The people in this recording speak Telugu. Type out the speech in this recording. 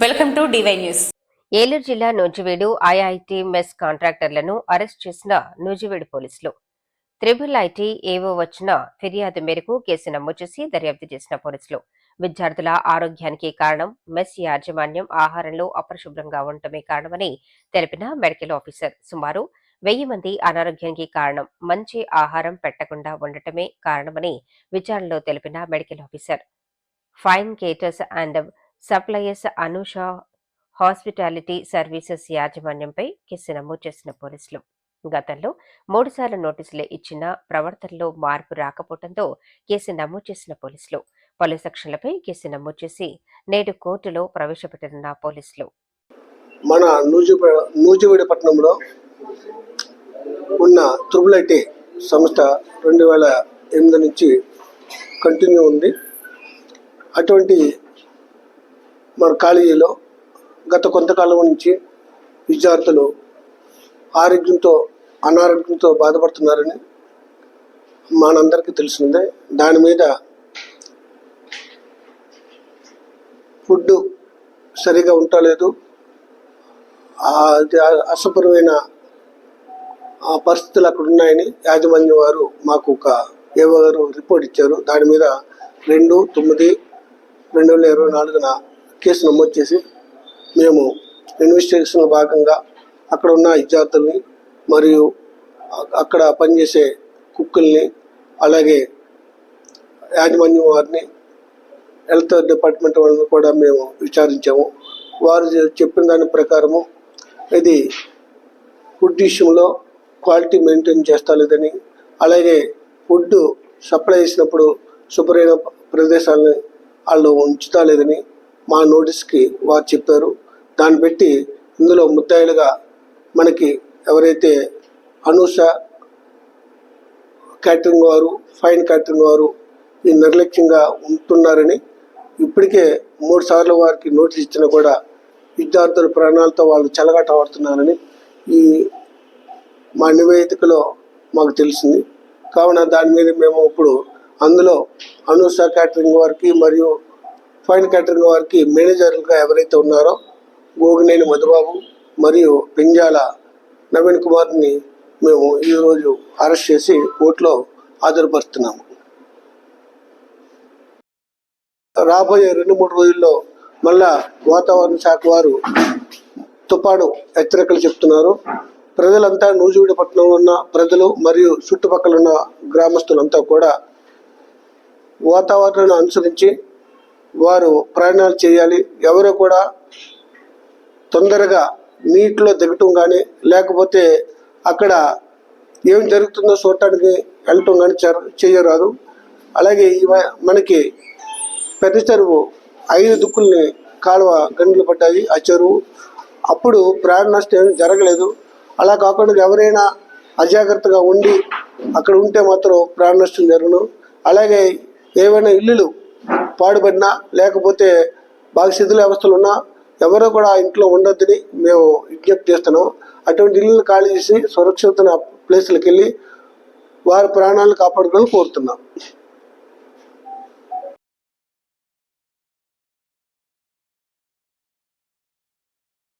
Welcome to DY news. Eluru జిల్లా నూజివీడు ఐఐటి మెస్ కాంట్రాక్టర్లను అరెస్ట్ చేసిన నూజివీడు పోలీసులు. ఐటీ ఏవో వచ్చిన ఫిర్యాదు మేరకు కేసు నమోదు చేసి దర్యాప్తు చేసిన పోలీసులు విద్యార్థుల ఆరోగ్యానికి కారణం మెస్ యాజమాన్యం ఆహారంలో అపరిశుభ్రంగా ఉండటమే కారణమని తెలిపిన మెడికల్ ఆఫీసర్. సుమారు 1000 మంది అనారోగ్యానికి కారణం మంచి ఆహారం పెట్టకుండా ఉండటమే కారణమని విచారణలో తెలిపిన medical officer. Fine caters and suppliers Anusha hospitality services యాజమాన్యంపై కేసు నమోదు చేసిన పోలీసులు గతంలో 3 సార్లు నోటీసులు ఇచ్చినా ప్రవర్తనలో మార్పు రాకపోవడంతో కేసు నమోదు చేసిన పోలీసులు పలు సెక్షన్లపై కేసు నమోదు చేసి నేడు కోర్టులో ప్రవేశపెట్టనున్న పోలీసులు. మన నూజివీడు పట్టణంలో ఉన్న ఐటీ సంస్థ 2008 నుంచి కంటిన్యూ ఉంది. అటువంటి మన కాలేజీలో గత కొంతకాలం నుంచి విద్యార్థులు అనారోగ్యంతో బాధపడుతున్నారని మనందరికీ తెలిసిందే. దాని మీద ఫుడ్ సరిగా ఉండలేదు, అశుభ్రమైన పరిస్థితులు అక్కడ ఉన్నాయని యాజమాన్యం వారు మాకు ఒక ఏవో గారు రిపోర్ట్ ఇచ్చారు. దాని మీద 2/9/2024 కేసు నమోదు చేసి మేము ఇన్వెస్టిగేషన్లో భాగంగా అక్కడ ఉన్న విద్యార్థుల్ని మరియు అక్కడ పనిచేసే కుక్కుల్ని అలాగే యాజమాన్యం వారిని హెల్త్ డిపార్ట్మెంట్ వాళ్ళని కూడా మేము విచారించాము. వారు చెప్పిన దాని ప్రకారము ఇది ఫుడ్ విషయంలో క్వాలిటీ మెయింటైన్ చేస్తా లేదని, అలాగే ఫుడ్ సప్లై చేసినప్పుడు శుభ్రమైన ప్రదేశాలని వాళ్ళు ఉంచుతా లేదని మా నోటీస్కి వారు చెప్పారు. దాన్ని బట్టి ఇందులో ముద్దాయిలుగా మనకి ఎవరైతే అనూష క్యాటరింగ్ వారు, ఫైన్ క్యాటరింగ్ వారు ఈ నిర్లక్ష్యంగా ఉంటున్నారని, ఇప్పటికే 3 సార్లు వారికి నోటీస్ ఇచ్చినా కూడా విద్యార్థుల ప్రాణాలతో వాళ్ళు చెలగాటమాడుతున్నారని ఈ మా నివేదికలో మాకు తెలిసింది. కావున దాని మీద మేము ఇప్పుడు అందులో అనూష క్యాటరింగ్ వారికి మరియు ఫైన్ క్యాటరింగ్ వారికి మేనేజర్లుగా ఎవరైతే ఉన్నారో గోగినేని మధుబాబు మరియు పెంజాల నవీన్ కుమార్ని మేము ఈరోజు అరెస్ట్ చేసి కోర్టులో హాజరుపరుస్తున్నాము. రాబోయే 2-3 రోజుల్లో మళ్ళా వాతావరణ శాఖ వారు తుఫాను హెచ్చరికలు చెప్తున్నారు. ప్రజలంతా నూజివీడు పట్టణంలో ఉన్న ప్రజలు మరియు చుట్టుపక్కల ఉన్న గ్రామస్తులంతా కూడా వాతావరణాన్ని అనుసరించి వారు ప్రయాణాలు చేయాలి. ఎవరు కూడా తొందరగా నీటిలో దిగటం కానీ లేకపోతే అక్కడ ఏం జరుగుతుందో చూడటానికి వెళ్ళటం కానీ చేయరాదు. అలాగే మనకి పెద్ద చెరువు 5 దుక్కుల్ని కాలువ గంటలు పడ్డాయి. ఆ చెరువు అప్పుడు ప్రాణ నష్టం జరగలేదు. అలా కాకుండా ఎవరైనా అజాగ్రత్తగా ఉండి అక్కడ ఉంటే మాత్రం ప్రాణ నష్టం జరగను. అలాగే ఏవైనా ఇల్లులు పాడుపడినా లేకపోతే బాగా శిథిల వ్యవస్థలు ఉన్నా ఎవరో కూడా ఆ ఇంట్లో ఉండొద్దని మేము విజ్ఞప్తి చేస్తున్నాం. అటువంటి ఇల్లులు ఖాళీ చేసి సురక్షిత ప్లేసులకు వెళ్ళి వారి ప్రాణాలను కాపాడుకొని కోరుతున్నాం.